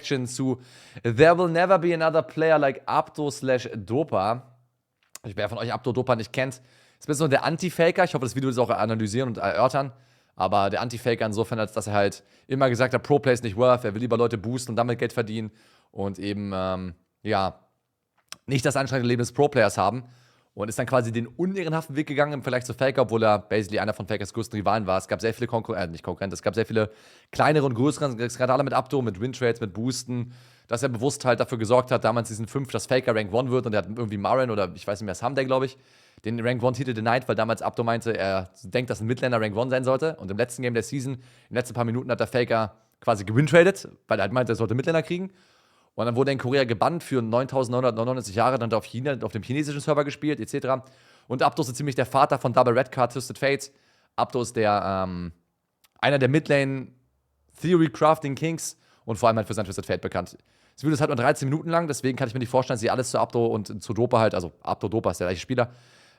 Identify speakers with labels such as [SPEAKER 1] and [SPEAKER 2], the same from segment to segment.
[SPEAKER 1] zu There will never be another player like Apdo / Dopa. Wer von euch Apdo Dopa nicht kennt, ist ein bisschen so der Anti-Faker. Ich hoffe, das Video ist auch analysieren und erörtern. Aber der Anti-Faker insofern, als dass er halt immer gesagt hat, Pro-Play ist nicht worth, er will lieber Leute boosten und damit Geld verdienen und eben, nicht das anstrengende Leben des Pro-Players haben. Und ist dann quasi den unehrenhaften Weg gegangen im Vergleich zu Faker, obwohl er basically einer von Fakers größten Rivalen war. Es gab sehr viele es gab sehr viele kleinere und größere Skandale mit Apdo, mit Win-Trades, mit Boosten, dass er bewusst halt dafür gesorgt hat, damals Season 5, dass Faker Rank 1 wird und er hat irgendwie Marin oder ich weiß nicht mehr, Someday, glaube ich, den Rank 1 Titel denied, weil damals Apdo meinte, er denkt, dass ein Midlaner Rank 1 sein sollte. Und im letzten Game der Season, in den letzten paar Minuten hat der Faker quasi gewintradet, weil er halt meinte, er sollte Midlaner kriegen. Und dann wurde er in Korea gebannt für 9.999 Jahre, dann hat er auf dem chinesischen Server gespielt, etc. Und Apdo ist ziemlich der Vater von Double Red Card, Twisted Fates. Apdo ist einer der Midlane Theory Crafting Kings und vor allem halt für sein Twisted Fate bekannt. Das Video ist halt nur 13 Minuten lang, deswegen kann ich mir nicht vorstellen, dass sie alles zu Apdo und zu Dopa halt, also Apdo Dopa ist der gleiche Spieler,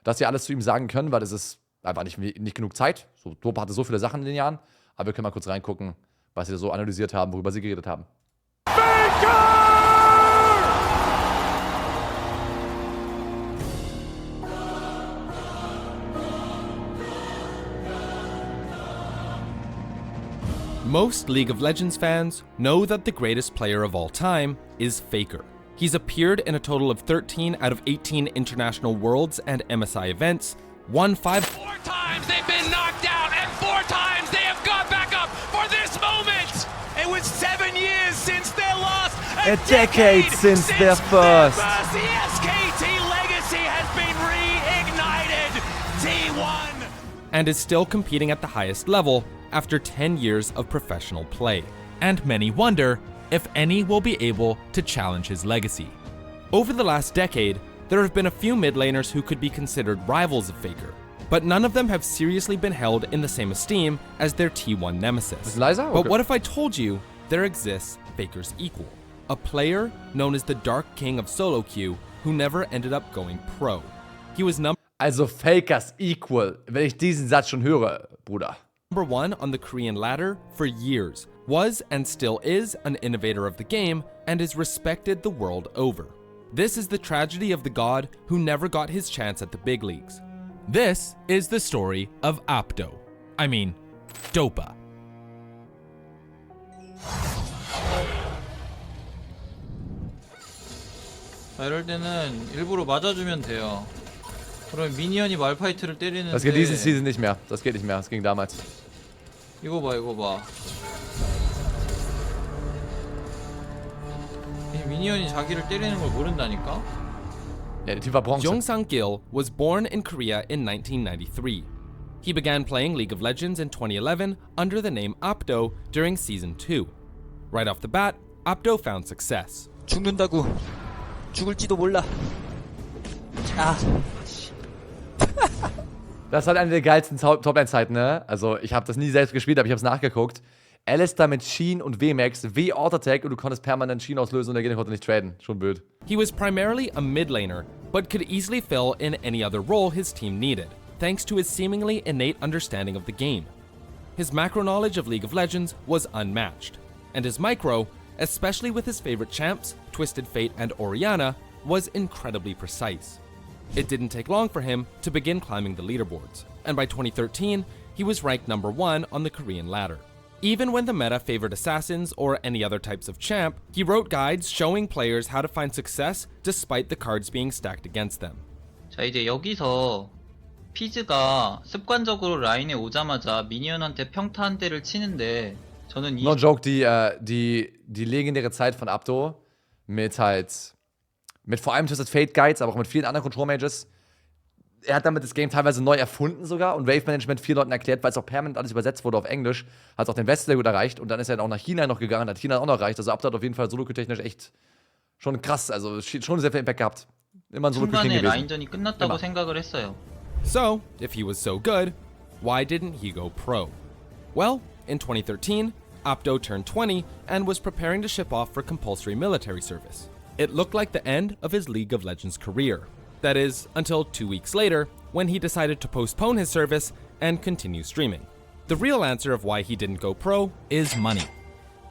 [SPEAKER 1] dass sie alles zu ihm sagen können, weil das ist einfach nicht genug Zeit. So, Dopa hatte so viele Sachen in den Jahren, aber wir können mal kurz reingucken, was sie so analysiert haben, worüber sie geredet haben.
[SPEAKER 2] Most League of Legends fans know that the greatest player of all time is Faker. He's appeared in a total of 13 out of 18 international Worlds and MSI events, won 4
[SPEAKER 3] times they've been knocked out, and 4 times they have got back up for this moment! It was 7 years since their loss,
[SPEAKER 1] a decade since their first.
[SPEAKER 3] The SKT legacy has been reignited! T1!
[SPEAKER 2] and is still competing at the highest level after 10 years of professional play. And many wonder if any will be able to challenge his legacy. Over the last decade, there have been a few mid laners who could be considered rivals of Faker, but none of them have seriously been held in the same esteem as their T1 nemesis.
[SPEAKER 1] Leiser?
[SPEAKER 2] But
[SPEAKER 1] Okay.
[SPEAKER 2] what if I told you there exists Faker's equal? A player known as the Dark King of solo queue who never ended up going pro. He was
[SPEAKER 1] Also Fakers equal, wenn ich diesen Satz schon höre, Bruder.
[SPEAKER 2] number 1 on the Korean ladder for years, was and still is an innovator of the game, and is respected the world over. This is the tragedy of the god who never got his chance at the big leagues. This is the story of Apdo. I mean, Dopa.
[SPEAKER 4] 이럴 때는 일부러 맞아주면 돼요. 그럼 미니언이 말파이트를 때리는데.
[SPEAKER 1] Das geht diese Season nicht mehr. Das geht nicht mehr. Das ging damals.
[SPEAKER 4] 이거 봐, 이거 봐. 이 미니언이 자기를 때리는 걸 모른다니까?
[SPEAKER 1] Ja, der Typ war Bronze.
[SPEAKER 2] Jong-sang-gil was born in Korea in 1993. He began playing League of Legends in 2011 under the name Apdo during Season 2. Right off the bat, Apdo found success.
[SPEAKER 5] 죽는다고. 죽을지도 몰라. 아.
[SPEAKER 1] Das hat eine der geilsten Top-Lane-Zeiten, ne? Also, ich habe das nie selbst gespielt, aber ich habe es nachgeguckt. Alistair mit Sheen und W-Max, W-Auto-Attack und du konntest permanent Sheen auslösen und der Gegner konnte nicht traden. Schon blöd.
[SPEAKER 2] He was primarily a mid laner, but could easily fill in any other role his team needed, thanks to his seemingly innate understanding of the game. His macro knowledge of League of Legends was unmatched, and his micro, especially with his favorite champs, Twisted Fate and Orianna, was incredibly precise. It didn't take long for him to begin climbing the leaderboards, and by 2013, he was ranked number 1 on the Korean ladder. Even when the meta favored assassins or any other types of champ, he wrote guides showing players how to find success despite the cards being stacked against them.
[SPEAKER 4] 자, 이제 여기서 피즈가 습관적으로 라인에 오자마자 미니언한테 평타 한 대를 치는데 저는 이
[SPEAKER 1] No joke, die legendäre Zeit von Apdo mit vor allem Twisted Fate Guides, aber auch mit vielen anderen Control Mages. Er hat damit das Game teilweise neu erfunden sogar und Wave Management vielen Leuten erklärt, weil es auch permanent alles übersetzt wurde auf Englisch. Hat auch den Westen sehr gut erreicht und dann ist er dann auch nach China noch gegangen, hat China auch noch erreicht. Also Apdo hat auf jeden Fall solo-technisch echt schon krass, also schon sehr viel Impact gehabt. Immer ein Solo-King
[SPEAKER 4] 중간에
[SPEAKER 1] gewesen.
[SPEAKER 4] 라인전이 끝났다고 생각을 했어요.
[SPEAKER 2] So, if he was so good, why didn't he go pro? Well, in 2013, Apdo turned 20 and was preparing to ship off for compulsory military service. It looked like the end of his League of Legends career. That is, until 2 weeks later, when he decided to postpone his service and continue streaming. The real answer of why he didn't go pro is money.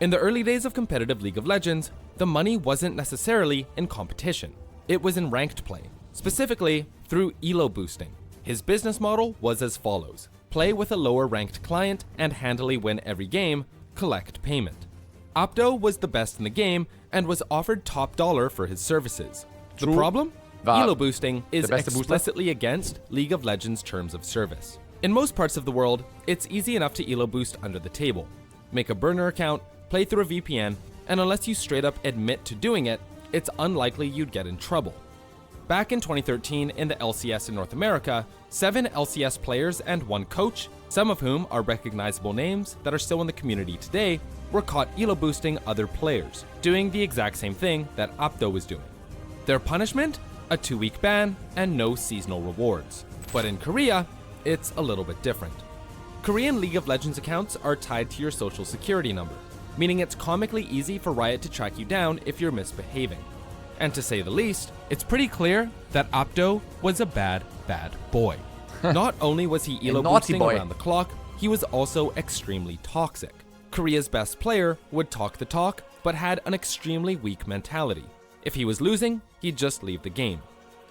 [SPEAKER 2] In the early days of competitive League of Legends, the money wasn't necessarily in competition. It was in ranked play, specifically through elo boosting. His business model was as follows: play with a lower ranked client and handily win every game, collect payment. Apdo was the best in the game and was offered top dollar for his services. The problem? Elo boosting is explicitly against League of Legends terms of service. In most parts of the world, it's easy enough to elo boost under the table. Make a burner account, play through a VPN, and unless you straight up admit to doing it, it's unlikely you'd get in trouble. Back in 2013 in the LCS in North America, 7 LCS players and 1 coach, some of whom are recognizable names that are still in the community today, were caught elo boosting other players, doing the exact same thing that Apdo was doing. Their punishment? A 2-week ban and no seasonal rewards. But in Korea, it's a little bit different. Korean League of Legends accounts are tied to your social security number, meaning it's comically easy for Riot to track you down if you're misbehaving. And to say the least, it's pretty clear that Apdo was a bad boy. Not only was he elo boosting around the clock, he was also extremely toxic. Korea's best player would talk the talk, but had an extremely weak mentality. If he was losing, he'd just leave the game.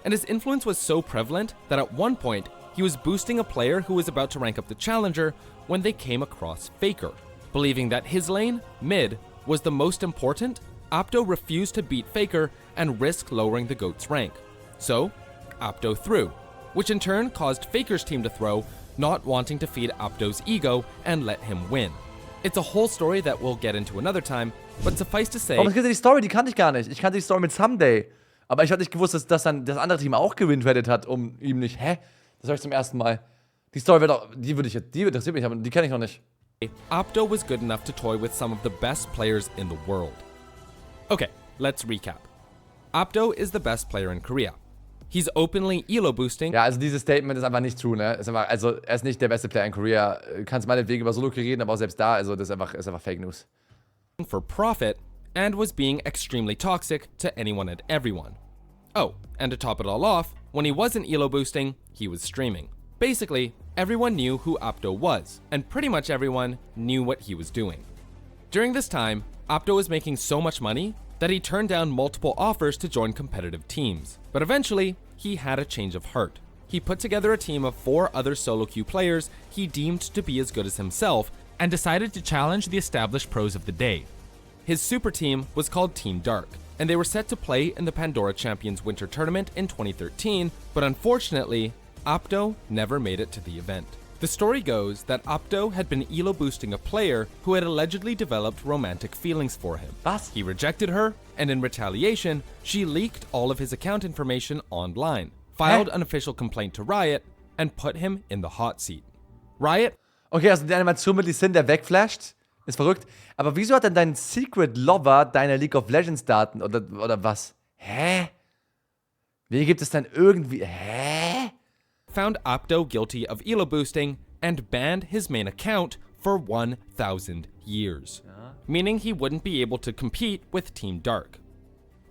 [SPEAKER 2] And his influence was so prevalent that at one point, he was boosting a player who was about to rank up the challenger when they came across Faker. Believing that his lane, mid, was the most important, Apdo refused to beat Faker and risk lowering the GOAT's rank. So, Apdo threw, which in turn caused Faker's team to throw, not wanting to feed Apdo's ego and let him win. It's a whole story that we'll get into another time, but suffice to say...
[SPEAKER 1] Warum kennt ihr die Story? Die kannte ich gar nicht. Ich kannte die Story mit Someday. Aber ich hatte nicht gewusst, dass dann das andere Team auch gewinnt hat, um ihm nicht... Hä? Das höre ich zum ersten Mal. Die Story wird auch... Die interessiert mich, aber die kenne ich noch nicht.
[SPEAKER 2] Apdo was good enough to toy with some of the best players in the world. Okay, let's recap. Apdo is the best player in Korea. He's openly elo boosting.
[SPEAKER 1] Ja, also dieses Statement ist einfach nicht true, ne? Ist einfach, also er ist nicht der beste Player in Korea. Du kannst meinetwegen über Solo reden, aber auch selbst da, also das ist einfach Fake News.
[SPEAKER 2] For profit and was being extremely toxic to anyone and everyone. Oh, and to top it all off, when he wasn't elo boosting, he was streaming. Basically, everyone knew who Apdo was, and pretty much everyone knew what he was doing. During this time, Apdo was making so much money that he turned down multiple offers to join competitive teams. But eventually, he had a change of heart. He put together a team of 4 other solo queue players he deemed to be as good as himself and decided to challenge the established pros of the day. His super team was called Team Dark, and they were set to play in the Pandora Champions Winter Tournament in 2013, but unfortunately, Apdo never made it to the event. The story goes that Apdo had been elo boosting a player who had allegedly developed romantic feelings for him.
[SPEAKER 1] Was?
[SPEAKER 2] He rejected her, and in retaliation, she leaked all of his account information online, filed an official complaint to Riot, and put him in the hot seat. Riot?
[SPEAKER 1] Okay, also die Animation mit Lee Sin, der wegflasht, ist verrückt. Aber wieso hat denn dein Secret Lover deine League of Legends Daten oder was? Hä? Wie gibt es denn irgendwie... Hä?
[SPEAKER 2] Found Apdo guilty of elo boosting and banned his main account for 1,000 years, meaning he wouldn't be able to compete with Team Dark.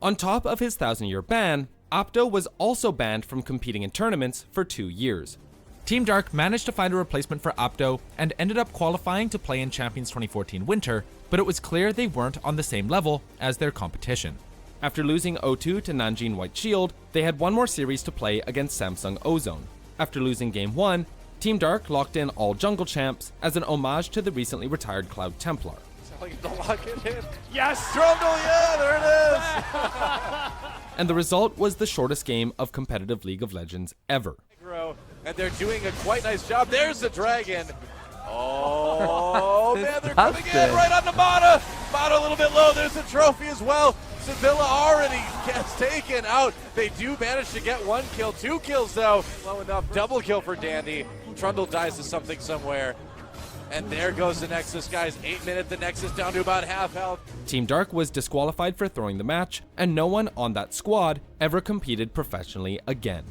[SPEAKER 2] On top of his 1,000-year ban, Apdo was also banned from competing in tournaments for 2 years. Team Dark managed to find a replacement for Apdo and ended up qualifying to play in Champions 2014 Winter, but it was clear they weren't on the same level as their competition. After losing 0-2 to Nanjing White Shield, they had one more series to play against Samsung Ozone. After losing Game 1, Team Dark locked in all jungle champs as an homage to the recently retired Cloud Templar.
[SPEAKER 3] Yes, Trundle, yeah, there it is.
[SPEAKER 2] And the result was the shortest game of competitive League of Legends ever.
[SPEAKER 3] And they're doing a quite nice job. There's the dragon. Oh, man, they're coming in right on the Mata. Mata a little bit low. There's the trophy as well. Sevilla already gets taken out. They do manage to get 1 kill, 2 kills though. Low enough. Double kill for Dandy. Trundle dies to something somewhere. And there goes the Nexus, guys. 8 minutes, the Nexus down to about half health.
[SPEAKER 2] Team Dark was disqualified for throwing the match, and no one on that squad ever competed professionally again.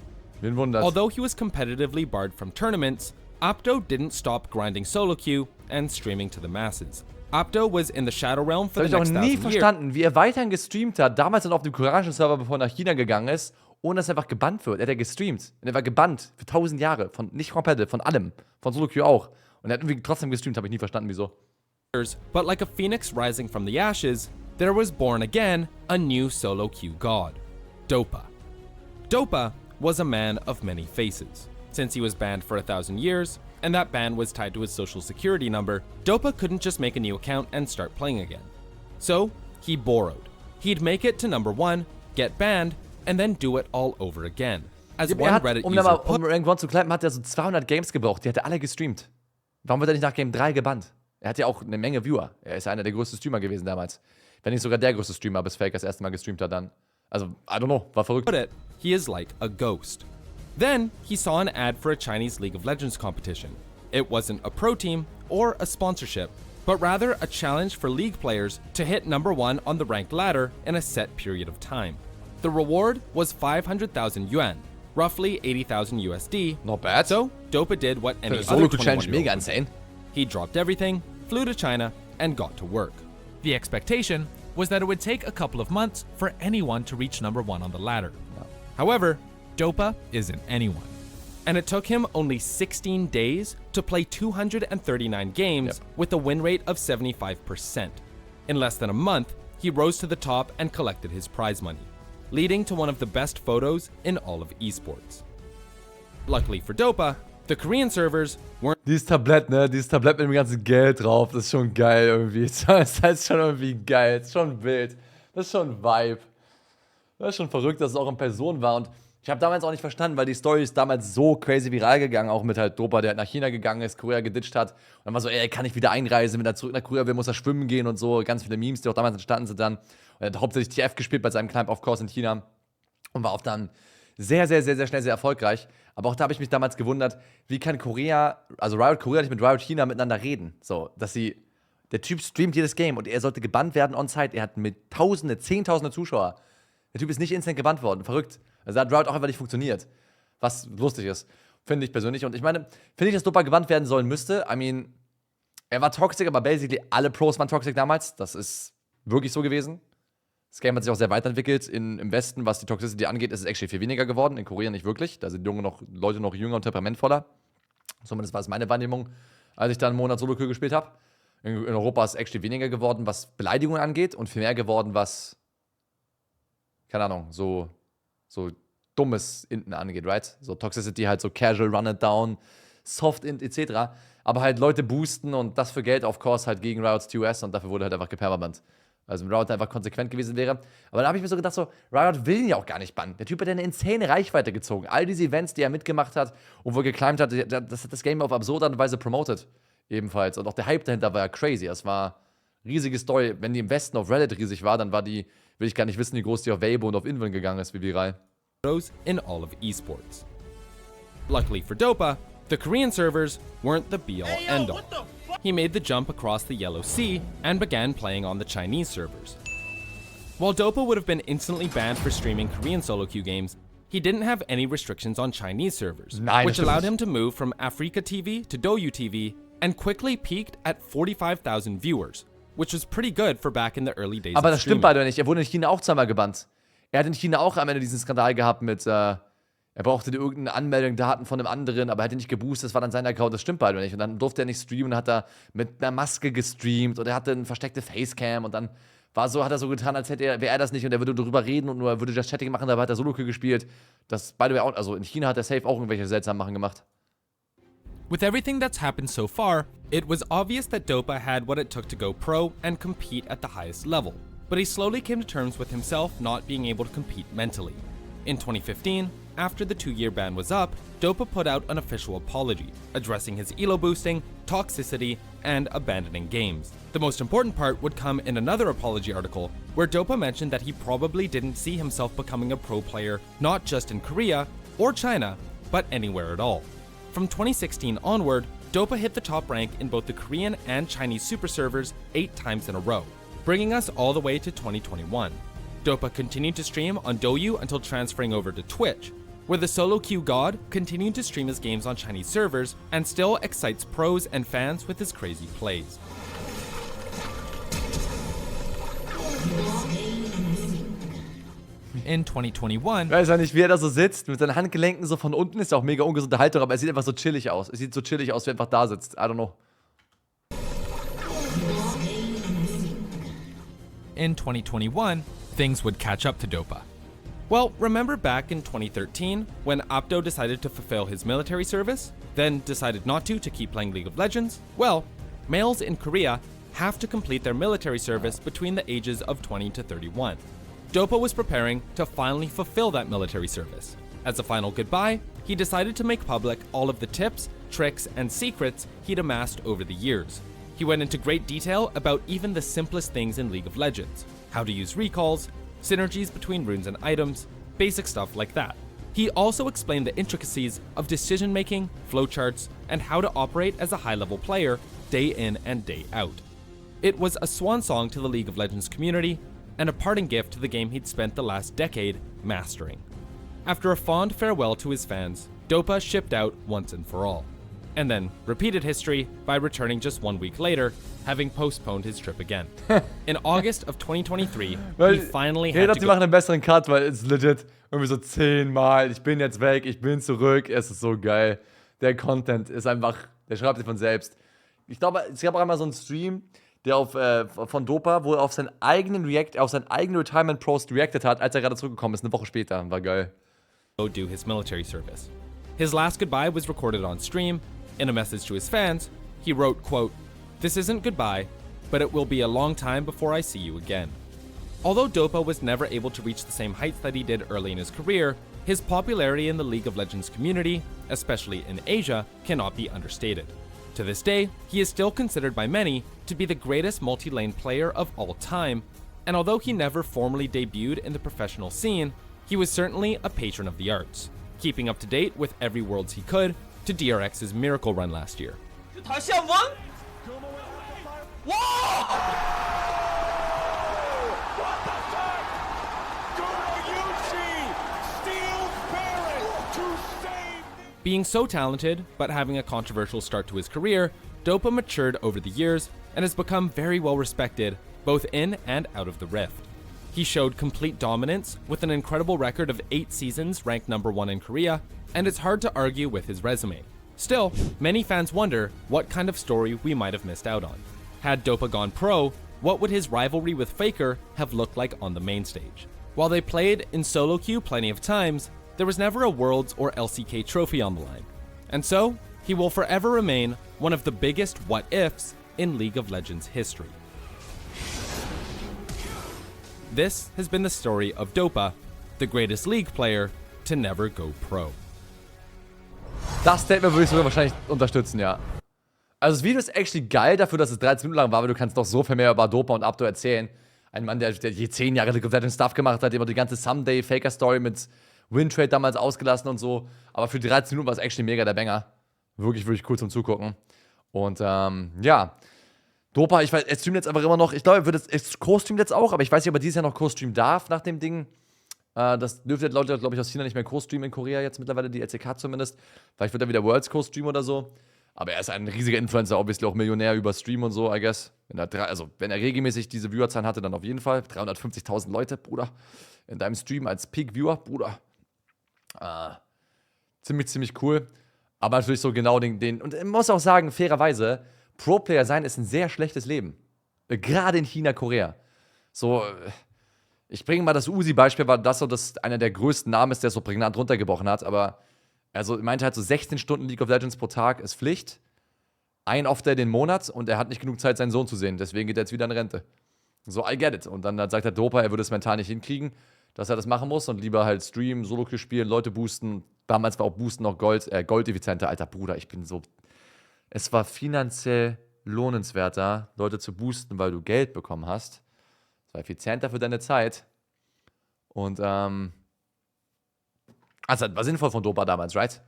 [SPEAKER 2] Although he was competitively barred from tournaments, Apdo didn't stop grinding solo queue and streaming to the masses. Apdo was in the Shadow Realm for the next 1,000 years.
[SPEAKER 1] Ich habe nie verstanden, wie er weiterhin gestreamt hat, damals dann auf dem koreanischen Server, bevor er nach China gegangen ist, ohne dass er einfach gebannt wird. Er hat ja gestreamt. Und er war gebannt für 1000 Jahre. Nicht competitive, von allem. Von Solo Queue auch. Und er hat irgendwie trotzdem gestreamt, habe ich nie verstanden, wieso.
[SPEAKER 2] But like a phoenix rising from the ashes, there was born again a new solo queue god, Dopa. Dopa was a man of many faces. Since he was banned for 1,000 years, and that ban was tied to his social security number, Dopa couldn't just make a new account and start playing again. So, he borrowed. He'd make it to number 1, get banned, and then do it all over again. As one Reddit user
[SPEAKER 1] um Rank 1 zu clappen, hat er so 200 Games gebraucht. Die hat er alle gestreamt. Warum wird er nicht nach Game 3 gebannt? Er hat ja auch eine Menge Viewer. Er ist einer der größten Streamer gewesen damals. Wenn nicht sogar der größte Streamer, bis Fake das erste Mal gestreamt hat dann. Also, I don't know, war verrückt.
[SPEAKER 2] put it, he is like a ghost. Then, he saw an ad for a Chinese League of Legends competition. It wasn't a pro team or a sponsorship, but rather a challenge for League players to hit number 1 on the ranked ladder in a set period of time. The reward was 500,000 yuan, roughly 80,000 USD.
[SPEAKER 1] Not bad.
[SPEAKER 2] So, Dopa did what any other
[SPEAKER 1] Solo challenge
[SPEAKER 2] 21-year-old
[SPEAKER 1] mega
[SPEAKER 2] would.
[SPEAKER 1] insane.
[SPEAKER 2] He dropped everything, flew to China, and got to work.
[SPEAKER 6] The expectation was that it would take a couple of months for anyone to reach number 1 on the ladder.
[SPEAKER 2] However,
[SPEAKER 6] Dopa isn't anyone.
[SPEAKER 2] and it took him only 16 days to play 239 games with a win rate of 75%. In less than a month, he rose to the top and collected his prize money, leading to one of the best photos in all of esports. Luckily for Dopa, the Korean servers weren't
[SPEAKER 1] Dieses Tablett, ne? Dieses Tablett mit dem ganzen Geld drauf, das ist schon geil irgendwie. Das ist schon irgendwie geil, das ist schon wild. Das ist schon ein Vibe. Das ist schon verrückt, dass es auch in Person war. Und ich habe damals auch nicht verstanden, weil die Story ist damals so crazy viral gegangen, auch mit halt Dopa, der halt nach China gegangen ist, Korea geditcht hat. Und dann war so, ey, er kann nicht wieder einreisen, wenn er zurück nach Korea will, muss er schwimmen gehen und so. Ganz viele Memes, die auch damals entstanden sind dann. Und er hat hauptsächlich TF gespielt bei seinem Climb of Course in China. Und war auch dann sehr schnell sehr erfolgreich. Aber auch da habe ich mich damals gewundert, wie kann Korea, also Riot Korea nicht mit Riot China miteinander reden. So, dass sie, der Typ streamt jedes Game und er sollte gebannt werden on-site. Er hat mit Tausende, Zehntausende Zuschauer. Der Typ ist nicht instant gebannt worden. Verrückt. Also da hat Riot auch einfach nicht funktioniert. Was lustig ist, finde ich persönlich. Und ich meine, finde ich, dass Dopa gebannt werden sollen müsste. I mean, er war toxic, aber basically alle Pros waren toxic damals. Das ist wirklich so gewesen. Das Game hat sich auch sehr weiterentwickelt im Westen, was die Toxicity angeht, ist es actually viel weniger geworden. In Korea nicht wirklich. Da sind Leute noch jünger und temperamentvoller. Zumindest war es meine Wahrnehmung, als ich dann einen Monat Solo-Queue gespielt habe. In Europa ist es actually weniger geworden, was Beleidigungen angeht und viel mehr geworden, was, keine Ahnung, so dummes Inten angeht, right? So Toxicity halt so casual, run it down, soft int etc. Aber halt Leute boosten und das für Geld of course halt gegen Riots TOS und dafür wurde halt einfach gepermabannt. Also wenn Riot einfach konsequent gewesen wäre. Aber dann habe ich mir so gedacht, so, Riot will ihn ja auch gar nicht bannen. Der Typ hat eine insane Reichweite gezogen. All diese Events, die er mitgemacht hat und wo er geclimbed hat, das hat das Game auf absurde Art und Weise promoted. Ebenfalls. Und auch der Hype dahinter war ja crazy. Das war eine riesige Story. Wenn die im Westen auf Reddit riesig war, dann war die, will ich gar nicht wissen, wie groß die auf Weibo und auf Inven gegangen ist, wie viral.
[SPEAKER 2] in all of esports. Luckily for Dopa, the Korean servers weren't the be-all end-all. He made the jump across the Yellow Sea and began playing on the Chinese servers. While Dopa would have been instantly banned for streaming Korean solo queue games, he didn't have any restrictions on Chinese servers, which allowed him to move from Afrika TV to Douyu TV and quickly peaked at 45,000 viewers, which was pretty good for back in the early days
[SPEAKER 1] Aber
[SPEAKER 2] of
[SPEAKER 1] das stimmt beide nicht. Er wurde in China auch zweimal gebannt. Er hat in China auch am Ende diesen Skandal gehabt mit, er brauchte irgendeine Anmeldung, Daten von einem anderen, aber er hat ihn nicht geboostet, das war dann sein Account, das stimmt beide nicht. Und dann durfte er nicht streamen und hat er mit einer Maske gestreamt und er hatte eine versteckte Facecam und dann hat er so getan, als wäre er das nicht und er würde darüber reden und nur er würde Just Chatting machen, dabei hat er Solo-Queue gespielt. Das beide auch, also in China hat er safe auch irgendwelche seltsamen Sachen gemacht.
[SPEAKER 6] With everything that's happened so far,
[SPEAKER 2] It was obvious that Dopa had what it took to go pro and compete at the highest level, but he slowly came to terms with himself not being able to compete mentally. In 2015, after the 2-year ban was up, Dopa put out an official apology, addressing his elo boosting, toxicity, and abandoning games. The most important part would come in another apology article, where Dopa mentioned that he probably didn't see himself becoming a pro player not just in Korea or China, but anywhere at all. From 2016 onward, Dopa hit the top rank in both the Korean and Chinese super servers 8 times in a row, bringing us all the way to 2021. Dopa continued to stream on Douyu until transferring over to Twitch, where the solo queue god continued to stream his games on Chinese servers and still excites pros and fans with his crazy plays.
[SPEAKER 6] in 2021,
[SPEAKER 1] Ich weiß ja nicht, wie er da so sitzt, mit seinen Handgelenken so von unten, ist ja auch mega ungesunde Haltung, aber er sieht einfach so chillig aus. Es sieht so chillig aus, wie er einfach da sitzt. I don't know.
[SPEAKER 6] in 2021, things would catch up to Dopa.
[SPEAKER 2] Well, remember back in 2013 when Apdo decided to fulfill his military service, then decided not to keep playing League of Legends? Well, males in Korea have to complete their military service between the ages of 20 to 31. Dopa was preparing to finally fulfill that military service. As a final goodbye, he decided to make public all of the tips, tricks, and secrets he'd amassed over the years. He went into great detail about even the simplest things in League of Legends, how to use recalls, synergies between runes and items, basic stuff like that. He also explained the intricacies of decision-making, flowcharts, and how to operate as a high-level player day in and day out. It was a swan song to the League of Legends community, and a parting gift to the game he'd spent the last decade mastering. After a fond farewell to his fans, Dopa shipped out once and for all, and then repeated history by returning just 1 week later, having postponed his trip again. In August of 2023, he finally had to
[SPEAKER 1] die machen einen besseren Cut, weil es ist legit irgendwie so 10-mal, ich bin jetzt weg, ich bin zurück, es ist so geil. Der Content ist einfach, der schreibt sich von selbst. Ich glaube, es gab auch einmal so einen Stream, der von Dopa, wo er auf seinen eigenen Retirement Post reacted hat, als er gerade zurückgekommen ist, eine Woche später. War geil.
[SPEAKER 2] go do his military service. His last goodbye was recorded on stream. In a message to his fans, he wrote, quote, "This isn't goodbye, but it will be a long time before I see you again." Although Dopa was never able to reach the same heights that he did early in his career, his popularity in the League of Legends community, especially in Asia, cannot be understated. To this day, he is still considered by many to be the greatest multi-lane player of all time, and although he never formally debuted in the professional scene, he was certainly a patron of the arts, keeping up to date with every Worlds he could to DRX's Miracle Run last year.
[SPEAKER 5] 다시 한 번?
[SPEAKER 2] Being so talented, but having a controversial start to his career, Dopa matured over the years and has become very well respected, both in and out of the Rift. He showed complete dominance with an incredible record of 8 seasons ranked #1 in Korea, and it's hard to argue with his resume. Still, many fans wonder what kind of story we might have missed out on. Had Dopa gone pro, what would his rivalry with Faker have looked like on the main stage? While they played in solo queue plenty of times, there was never a Worlds or LCK trophy on the line. And so, he will forever remain one of the biggest what-ifs in League of Legends history. This has been the story of Dopa, the greatest League player to never go pro.
[SPEAKER 1] Das Statement würde ich sogar wahrscheinlich unterstützen, ja. Also das Video ist actually geil dafür, dass es 13 Minuten lang war, weil du kannst noch so viel mehr über Dopa und Apdo erzählen. Ein Mann, der je 10 Jahre League of Legends Stuff gemacht hat, immer die ganze Someday-Faker-Story mit Wintrade damals ausgelassen und so. Aber für 13 Minuten war es actually mega der Banger. Wirklich, wirklich cool zum Zugucken. Und ja, Dopa, ich weiß, er streamt jetzt einfach immer noch. Ich glaube, er co-streamt jetzt auch, aber ich weiß nicht, ob er dieses Jahr noch co-streamen darf nach dem Ding. Das dürfte Leute, glaube ich, aus China nicht mehr co-streamen in Korea jetzt mittlerweile, die LCK zumindest. Vielleicht wird er wieder Worlds co-streamen oder so. Aber er ist ein riesiger Influencer, obviously auch Millionär über Stream und so, I guess. Wenn er regelmäßig diese Viewerzahlen hatte, dann auf jeden Fall. 350.000 Leute, Bruder. In deinem Stream als Peak-Viewer, Bruder. Ziemlich cool. Aber natürlich so genau den. Und ich muss auch sagen, fairerweise, Pro-Player sein ist ein sehr schlechtes Leben. Gerade in China, Korea. So, ich bringe mal das Uzi-Beispiel, weil das so einer der größten Namen ist, der so prägnant runtergebrochen hat. Aber also meinte halt so 16 Stunden League of Legends pro Tag ist Pflicht. Ein Off-Day den Monat und er hat nicht genug Zeit, seinen Sohn zu sehen. Deswegen geht er jetzt wieder in Rente. So, I get it. Und dann sagt der Dopa, er würde es mental nicht hinkriegen, dass er das machen muss und lieber halt streamen, Solo-Queue spielen, Leute boosten. Damals war auch Boosten noch Gold-effizienter. Alter Bruder, es war finanziell lohnenswerter, Leute zu boosten, weil du Geld bekommen hast. Es war effizienter für deine Zeit. Und, also, war sinnvoll von Dopa damals, right?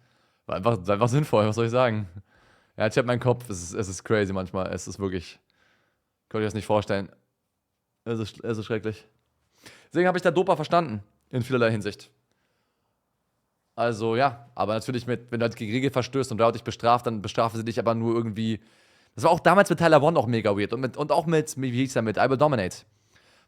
[SPEAKER 1] War einfach sinnvoll, was soll ich sagen? Ja, ich hab meinen Kopf, es ist crazy manchmal. Es ist wirklich, könnt ihr das nicht vorstellen. Es ist schrecklich. Deswegen habe ich da Dopa verstanden, in vielerlei Hinsicht. Also, ja, aber natürlich, wenn du halt gegen Regeln verstößt und Riot dich bestraft, dann bestrafen sie dich aber nur irgendwie. Das war auch damals mit Teil auch mega weird. Und auch mit, wie hieß er, mit I Will Dominate.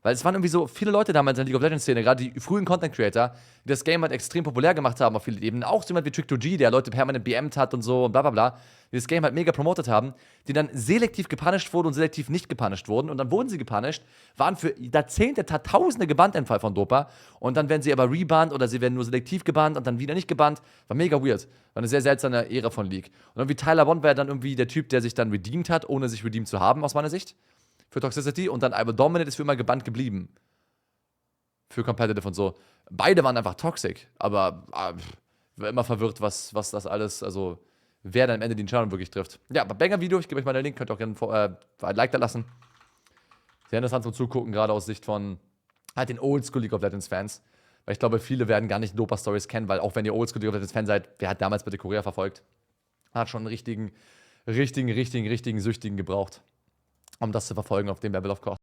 [SPEAKER 1] Weil es waren irgendwie so viele Leute damals in der League of Legends-Szene, gerade die frühen Content-Creator, die das Game halt extrem populär gemacht haben auf vielen Ebenen. Auch so jemand wie Trick2G, der Leute permanent BM'd hat und so und bla bla bla, die das Game halt mega promotet haben, die dann selektiv gepunished wurden und selektiv nicht gepunished wurden. Und dann wurden sie gepunished, waren für Jahrzehnte, Tausende gebannt im Fall von Dopa. Und dann werden sie aber rebannt oder sie werden nur selektiv gebannt und dann wieder nicht gebannt. War mega weird. War eine sehr seltsame Ära von League. Und irgendwie Tyler Bond war dann irgendwie der Typ, der sich dann redeemed hat, ohne sich redeemed zu haben, aus meiner Sicht. Für Toxicity. Und dann Ival Dominant ist für immer gebannt geblieben. Für Competitive und so. Beide waren einfach toxic. Aber ich war immer verwirrt, was das alles, also wer dann am Ende die Entscheidung wirklich trifft. Ja, aber Banger-Video, ich gebe euch mal den Link, könnt ihr auch gerne ein Like da lassen. Sehr interessant zum Zugucken, gerade aus Sicht von halt den Oldschool League of Legends Fans. Weil ich glaube, viele werden gar nicht Dopa-Stories kennen, weil auch wenn ihr Oldschool League of Legends Fan seid, wer hat damals bitte Korea verfolgt, hat schon einen richtigen Süchtigen gebraucht, um das zu verfolgen auf dem Level of Course.